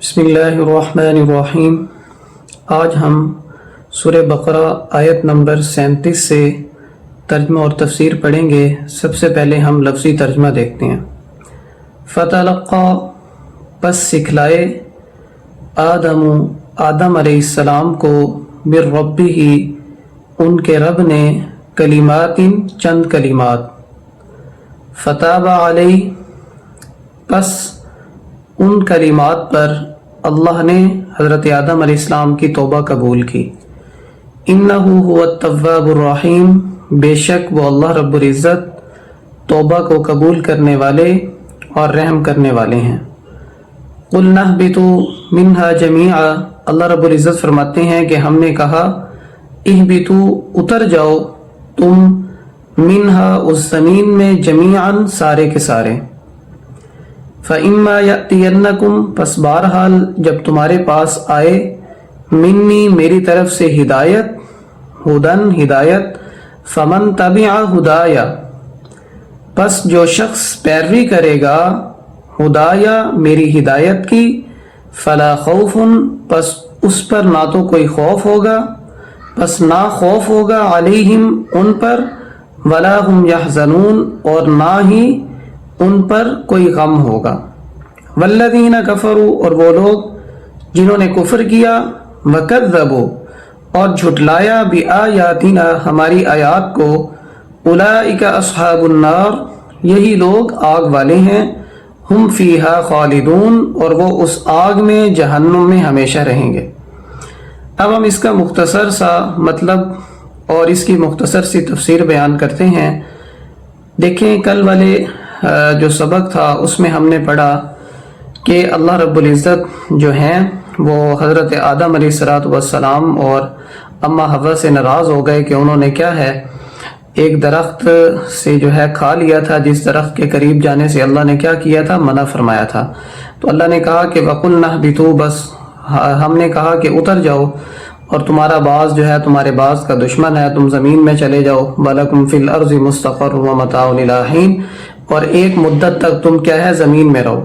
بسم اللہ الرحمن الرحیم۔ آج ہم سورہ بقرہ آیت نمبر 37 سے ترجمہ اور تفسیر پڑھیں گے۔ سب سے پہلے ہم لفظی ترجمہ دیکھتے ہیں۔ فتلقى پس سکھلائے آدم علیہ السلام کو من ربہ ان کے رب نے کلمات چند کلمات، فتاب علیہ پس ان کلمات پر اللہ نے حضرت آدم علیہ السلام کی توبہ قبول کی۔ انہ هو التواب الرحیم، بے شک وہ اللہ رب العزت توبہ کو قبول کرنے والے اور رحم کرنے والے ہیں۔ قلنا اہبطوا منہا جمیعا، اللہ رب العزت فرماتے ہیں کہ ہم نے کہا اہبطوا اتر جاؤ تم، منہا اس زمین میں، جمیعا سارے کے سارے۔ فَإِمَّا يَأْتِيَنَّكُمْ پس بہرحال جب تمہارے پاس آئے، منی میری طرف سے ہدایت، ہدن ہدایت، فَمَن تَبِعَ ہدایا پس جو شخص پیروی کرے گا ہدایا میری ہدایت کی، فَلَا خَوْفٌ پس اس پر نہ تو کوئی خوف ہوگا، پس نہ خوف ہوگا، علیہم ان پر، وَلَا هُمْ يَحْزَنُونَ اور نہ ہی ان پر کوئی غم ہوگا۔ والذین کفروا اور وہ لوگ جنہوں نے کفر کیا، وکذبوا اور جھٹلایا، بآیاتنا ہماری آیات کو، اولئک اصحاب النار یہی لوگ آگ والے ہیں، ہم فیہا خالدون اور وہ اس آگ میں جہنم میں ہمیشہ رہیں گے۔ اب ہم اس کا مختصر سا مطلب اور اس کی مختصر سی تفسیر بیان کرتے ہیں۔ دیکھیں کل والے جو سبق تھا اس میں ہم نے پڑھا کہ اللہ رب العزت جو ہیں وہ حضرت آدم علیہ السلام اور اماں حوا سے ناراض ہو گئے کہ انہوں نے کیا ہے ایک درخت سے جو ہے کھا لیا تھا، جس درخت کے قریب جانے سے اللہ نے کیا کیا تھا، منع فرمایا تھا۔ تو اللہ نے کہا کہ وَقُلْنَا اهْبِطُوا بس ہم نے کہا کہ اتر جاؤ اور تمہارا باز جو ہے تمہارے باز کا دشمن ہے، تم زمین میں چلے جاؤ، وَلَكُمْ فِي الْأَرْضِ مُسْتَقَرٌّ وَمَتَاعٌ إِلَىٰ حِينٍ اور ایک مدت تک تم کیا ہے زمین میں رہو۔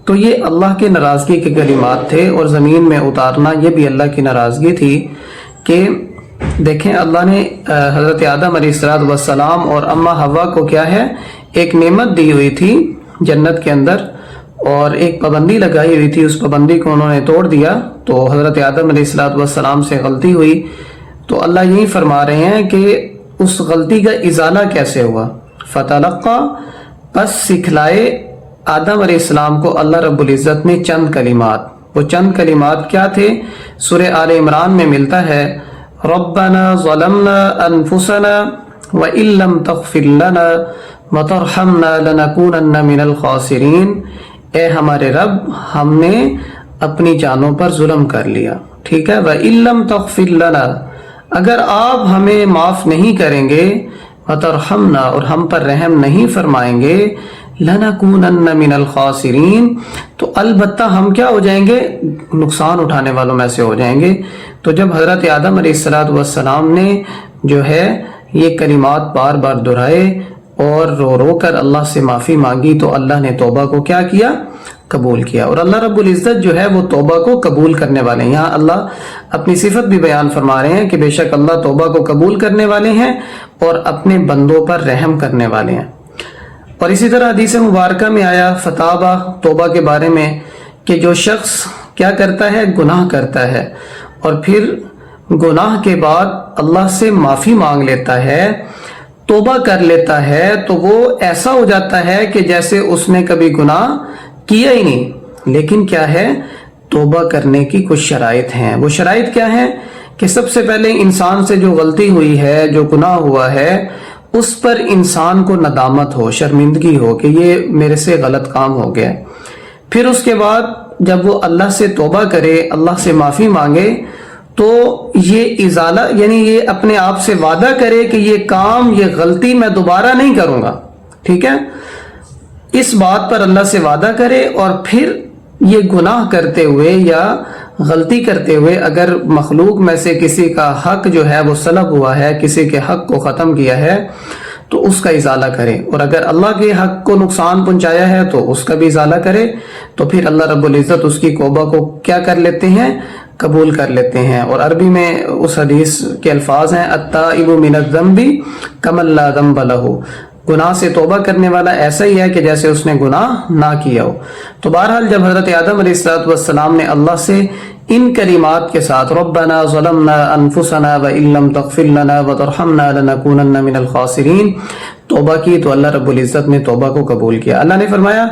تو یہ اللہ کی ناراضگی کے کلمات تھے، اور زمین میں اتارنا یہ بھی اللہ کی ناراضگی تھی کہ دیکھیں اللہ نے حضرت آدم علیہ السلام اور اماں حوا کو کیا ہے ایک نعمت دی ہوئی تھی جنت کے اندر، اور ایک پابندی لگائی ہوئی تھی، اس پابندی کو انہوں نے توڑ دیا تو حضرت آدم علیہ السلام سے غلطی ہوئی۔ تو اللہ یہی فرما رہے ہیں کہ اس غلطی کا ازالہ کیسے ہوا۔ فتلقى پس سکھلائے آدم علیہ السلام کو اللہ رب العزت نے چند کلمات۔ وہ چند کلمات کیا تھے؟ سورہ آل عمران میں ملتا ہے ربنا ظلمنا انفسنا وان لم تغفر لنا وترحمنا لنکونن من الخاسرین، اے ہمارے رب ہم نے اپنی جانوں پر ظلم کر لیا، ٹھیک ہے، وان لم تغفر لنا اگر آپ ہمیں معاف نہیں کریں گے، وترحمنا اور ہم پر رحم نہیں فرمائیں گے، لنکونن من الخاسرین تو البتہ ہم کیا ہو جائیں گے، نقصان اٹھانے والوں میں سے ہو جائیں گے۔ تو جب حضرت آدم علیہ السلام نے جو ہے یہ کلمات بار بار دہرائے اور رو رو کر اللہ سے معافی مانگی تو اللہ نے توبہ کو کیا کیا، قبول کیا۔ اور اللہ رب العزت جو ہے وہ توبہ کو قبول کرنے والے ہیں۔ یہاں اللہ اپنی صفت بھی بیان فرما رہے ہیں کہ بے شک اللہ توبہ کو قبول کرنے والے ہیں اور اپنے بندوں پر رحم کرنے والے ہیں۔ اور اسی طرح حدیث مبارکہ میں آیا فتابہ توبہ کے بارے میں کہ جو شخص کیا کرتا ہے، گناہ کرتا ہے اور پھر گناہ کے بعد اللہ سے معافی مانگ لیتا ہے، توبہ کر لیتا ہے، تو وہ ایسا ہو جاتا ہے کہ جیسے اس نے کبھی گناہ کیا ہی نہیں۔ لیکن کیا ہے، توبہ کرنے کی کچھ شرائط ہیں۔ وہ شرائط کیا ہیں کہ سب سے پہلے انسان سے جو غلطی ہوئی ہے، جو گناہ ہوا ہے، اس پر انسان کو ندامت ہو، شرمندگی ہو کہ یہ میرے سے غلط کام ہو گیا۔ پھر اس کے بعد جب وہ اللہ سے توبہ کرے، اللہ سے معافی مانگے، تو یہ ازالہ یعنی یہ اپنے آپ سے وعدہ کرے کہ یہ کام، یہ غلطی میں دوبارہ نہیں کروں گا، ٹھیک ہے، اس بات پر اللہ سے وعدہ کرے۔ اور پھر یہ گناہ کرتے ہوئے یا غلطی کرتے ہوئے اگر مخلوق میں سے کسی کا حق جو ہے وہ سلب ہوا ہے، کسی کے حق کو ختم کیا ہے، تو اس کا ازالہ کرے، اور اگر اللہ کے حق کو نقصان پہنچایا ہے تو اس کا بھی ازالہ کرے، تو پھر اللہ رب العزت اس کی توبہ کو کیا کر لیتے ہیں؟ قبول کر لیتے ہیں۔ اور عربی میں اس حدیث کے الفاظ ہیں التائب من الذنب کمن لا ذنب لہ، گناہ سے توبہ کرنے والا ایسا ہی ہے کہ جیسے اس نے گناہ نہ کیا ہو۔ تو بہرحال جب حضرت آدم علیہ السلام نے اللہ سے ان کلمات کے ساتھ ربنا ظلمنا انفسنا وان لم تغفر لنا وترحمنا لنکونن من الخاسرین توبہ کی، تو اللہ رب العزت نے توبہ کو قبول کیا۔ اللہ نے فرمایا،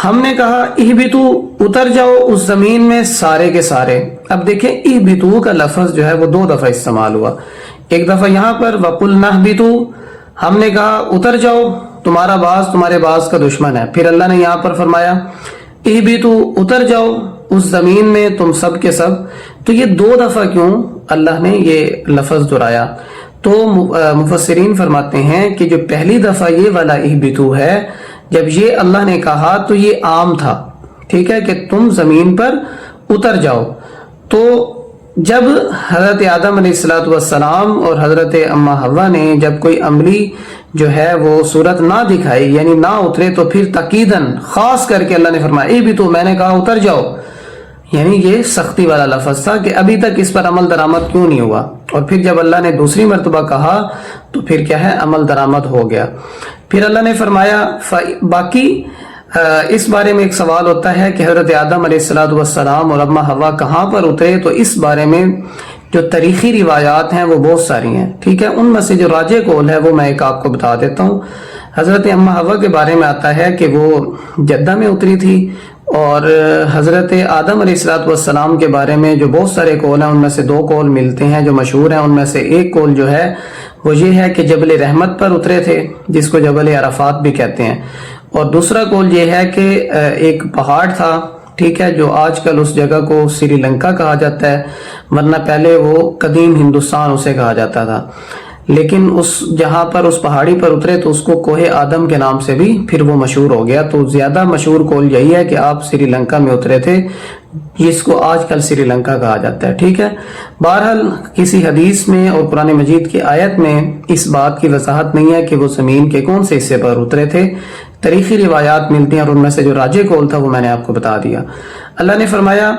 ہم نے کہا اہبتو، اتر جاؤ اس زمین میں سارے کے سارے۔ اب دیکھیں اہبتو کا لفظ جو ہے وہ 2 دفعہ استعمال ہوا، ایک دفعہ یہاں پر وقلنا اہبتو، ہم نے کہا اتر جاؤ، تمہارا باز تمہارے باز کا دشمن ہے۔ پھر اللہ نے یہاں پر فرمایا اہبتو، اتر جاؤ اس زمین میں تم سب کے سب۔ تو یہ 2 دفعہ کیوں اللہ نے یہ لفظ دہرایا؟ تو مفسرین فرماتے ہیں کہ جو پہلی دفعہ یہ والا اہبتو ہے، جب یہ اللہ نے کہا تو یہ عام تھا، ٹھیک ہے، کہ تم زمین پر اتر جاؤ۔ تو جب حضرت آدم علیہ السلام اور حضرت اما حوا نے جب کوئی عملی جو ہے وہ صورت نہ دکھائی، یعنی نہ اترے، تو پھر تاکیداً خاص کر کے اللہ نے فرمایا اے بھی تو، میں نے کہا اتر جاؤ، یعنی یہ سختی والا لفظ تھا کہ ابھی تک اس پر عمل درآمد کیوں نہیں ہوا۔ اور پھر جب اللہ نے دوسری مرتبہ کہا تو پھر کیا ہے، عمل درآمد ہو گیا۔ پھر اللہ نے فرمایا باقی اس بارے میں ایک سوال ہوتا ہے کہ حضرت آدم علیہ السلام اور اما حوا کہاں پر اترے، تو اس بارے میں جو تاریخی روایات ہیں وہ بہت ساری ہیں، ٹھیک ہے، ان میں سے جو راجح قول ہے وہ میں ایک آپ کو بتا دیتا ہوں۔ حضرت اما حوا کے بارے میں آتا ہے کہ وہ جدہ میں اتری تھی، اور حضرت آدم علیہ السلام کے بارے میں جو بہت سارے قول ہیں ان میں سے 2 قول ملتے ہیں جو مشہور ہیں۔ ان میں سے ایک قول جو ہے وہ یہ ہے کہ جبل رحمت پر اترے تھے، جس کو جبل عرفات بھی کہتے ہیں، اور دوسرا قول یہ ہے کہ ایک پہاڑ تھا، ٹھیک ہے، جو آج کل اس جگہ کو سری لنکا کہا جاتا ہے، ورنہ پہلے وہ قدیم ہندوستان اسے کہا جاتا تھا، لیکن اس جہاں پر اس پہاڑی پر اترے تو اس کو کوہ آدم کے نام سے بھی پھر وہ مشہور ہو گیا۔ تو زیادہ مشہور قول یہی ہے کہ آپ سری لنکا میں اترے تھے، جس کو آج کل سری لنکا کہا جاتا ہے، ٹھیک ہے۔ بہرحال کسی حدیث میں اور قرآن مجید کی آیت میں اس بات کی وضاحت نہیں ہے کہ وہ زمین کے کون سے حصے پر اترے تھے، تاریخی روایات ملتی ہیں، اور ان میں سے جو راجح قول تھا وہ میں نے آپ کو بتا دیا۔ اللہ نے فرمایا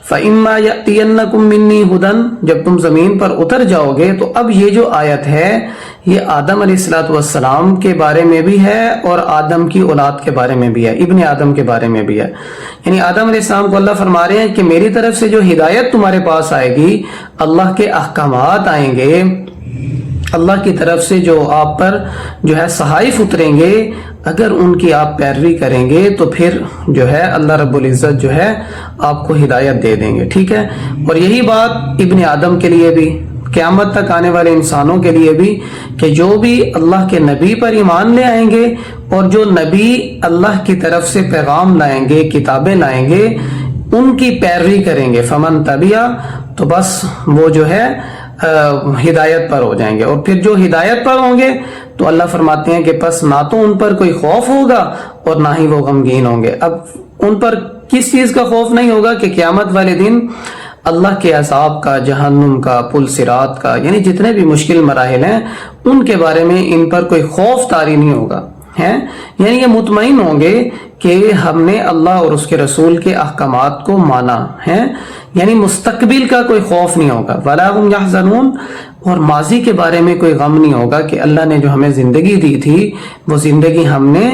فَإِمَّا يَأْتِيَنَّكُم مِّنِّي هُدًى، جب تم زمین پر اتر جاؤ گے، تو اب یہ جو آیت ہے یہ آدم علیہ السلام کے بارے میں بھی ہے اور آدم کی اولاد کے بارے میں بھی ہے، ابن آدم کے بارے میں بھی ہے۔ یعنی آدم علیہ السلام کو اللہ فرما رہے ہیں کہ میری طرف سے جو ہدایت تمہارے پاس آئے گی، اللہ کے احکامات آئیں گے، اللہ کی طرف سے جو آپ پر جو ہے صحائف اتریں گے، اگر ان کی آپ پیروی کریں گے تو پھر جو ہے اللہ رب العزت جو ہے آپ کو ہدایت دے دیں گے، ٹھیک ہے۔ اور یہی بات ابن آدم کے لیے بھی، قیامت تک آنے والے انسانوں کے لیے بھی، کہ جو بھی اللہ کے نبی پر ایمان لے آئیں گے اور جو نبی اللہ کی طرف سے پیغام لائیں گے، کتابیں لائیں گے، ان کی پیروی کریں گے، فمن تبعہ، تو بس وہ جو ہے ہدایت پر ہو جائیں گے۔ اور پھر جو ہدایت پر ہوں گے تو اللہ فرماتے ہیں کہ پس نہ تو ان پر کوئی خوف ہوگا اور نہ ہی وہ غمگین ہوں گے۔ اب ان پر کس چیز کا خوف نہیں ہوگا کہ قیامت والے دن اللہ کے عذاب کا، جہنم کا، پل صراط کا، یعنی جتنے بھی مشکل مراحل ہیں ان کے بارے میں ان پر کوئی خوف طاری نہیں ہوگا، ہیں، یعنی یہ مطمئن ہوں گے کہ ہم نے اللہ اور اس کے رسول کے احکامات کو مانا ہے، یعنی مستقبل کا کوئی خوف نہیں ہوگا، وَلَا هُمْ يَحْزَنُونَ، اور ماضی کے بارے میں کوئی غم نہیں ہوگا کہ اللہ نے جو ہمیں زندگی دی تھی وہ زندگی ہم نے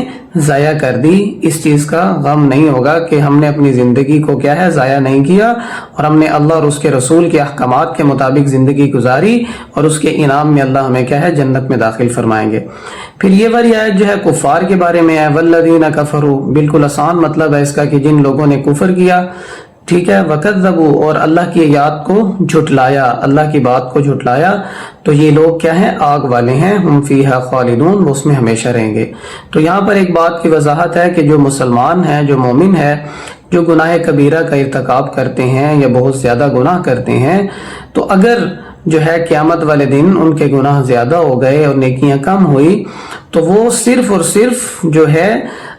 ضائع کر دی، اس چیز کا غم نہیں ہوگا کہ ہم نے اپنی زندگی کو کیا ہے ضائع نہیں کیا، اور ہم نے اللہ اور اس کے رسول کے احکامات کے مطابق زندگی گزاری، اور اس کے انعام میں اللہ ہمیں کیا ہے جنت میں داخل فرمائیں گے۔ پھر یہ والی آیت جو ہے کفار کے بارے میں ہے، وَالَّذِينَ كَفَرُوا، بالکل آسان مطلب ہے اس کا کہ جن لوگوں نے کفر کیا، ٹھیک ہے، وَكَذَّبُوا، اور اللہ کی یاد کو جھٹلایا، اللہ کی بات کو جھٹلایا، تو یہ لوگ کیا ہیں، آگ والے ہیں، ہم فیہا خالدون، وہ اس میں ہمیشہ رہیں گے۔ تو یہاں پر ایک بات کی وضاحت ہے کہ جو مسلمان ہیں، جو مومن ہے، جو گناہ کبیرہ کا ارتکاب کرتے ہیں یا بہت زیادہ گناہ کرتے ہیں، تو اگر جو ہے قیامت والے دن ان کے گناہ زیادہ ہو گئے اور نیکیاں کم ہوئی، تو وہ صرف اور صرف جو ہے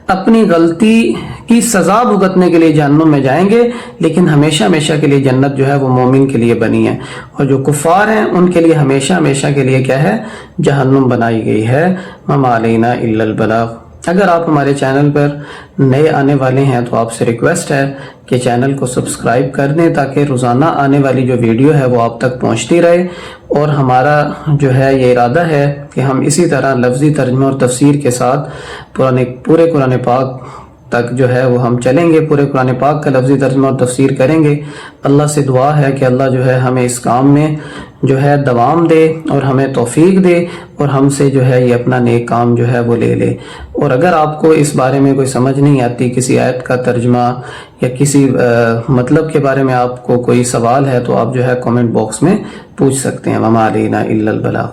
اپنی غلطی کی سزا بھگتنے کے لیے جہنم میں جائیں گے، لیکن ہمیشہ ہمیشہ کے لیے جنت جو ہے وہ مومن کے لیے بنی ہے، اور جو کفار ہیں ان کے لیے ہمیشہ ہمیشہ کے لیے کیا ہے؟ جہنم بنائی گئی ہے۔ وما علینا الا البلاغ۔ اگر آپ ہمارے چینل پر نئے آنے والے ہیں تو آپ سے ریکویسٹ ہے کہ چینل کو سبسکرائب کر دیں تاکہ روزانہ آنے والی جو ویڈیو ہے وہ آپ تک پہنچتی رہے، اور ہمارا جو ہے یہ ارادہ ہے کہ ہم اسی طرح لفظی ترجمہ اور تفسیر کے ساتھ پورے قرآن پاک تک جو ہے وہ ہم چلیں گے، پورے قرآن پاک کا لفظی ترجمہ اور تفسیر کریں گے۔ اللہ سے دعا ہے کہ اللہ جو ہے ہمیں اس کام میں جو ہے دوام دے اور ہمیں توفیق دے، اور ہم سے جو ہے یہ اپنا نیک کام جو ہے وہ لے لے۔ اور اگر آپ کو اس بارے میں کوئی سمجھ نہیں آتی، کسی آیت کا ترجمہ یا کسی مطلب کے بارے میں آپ کو کوئی سوال ہے، تو آپ جو ہے کامنٹ باکس میں پوچھ سکتے ہیں۔ وما علینا الا البلاغ۔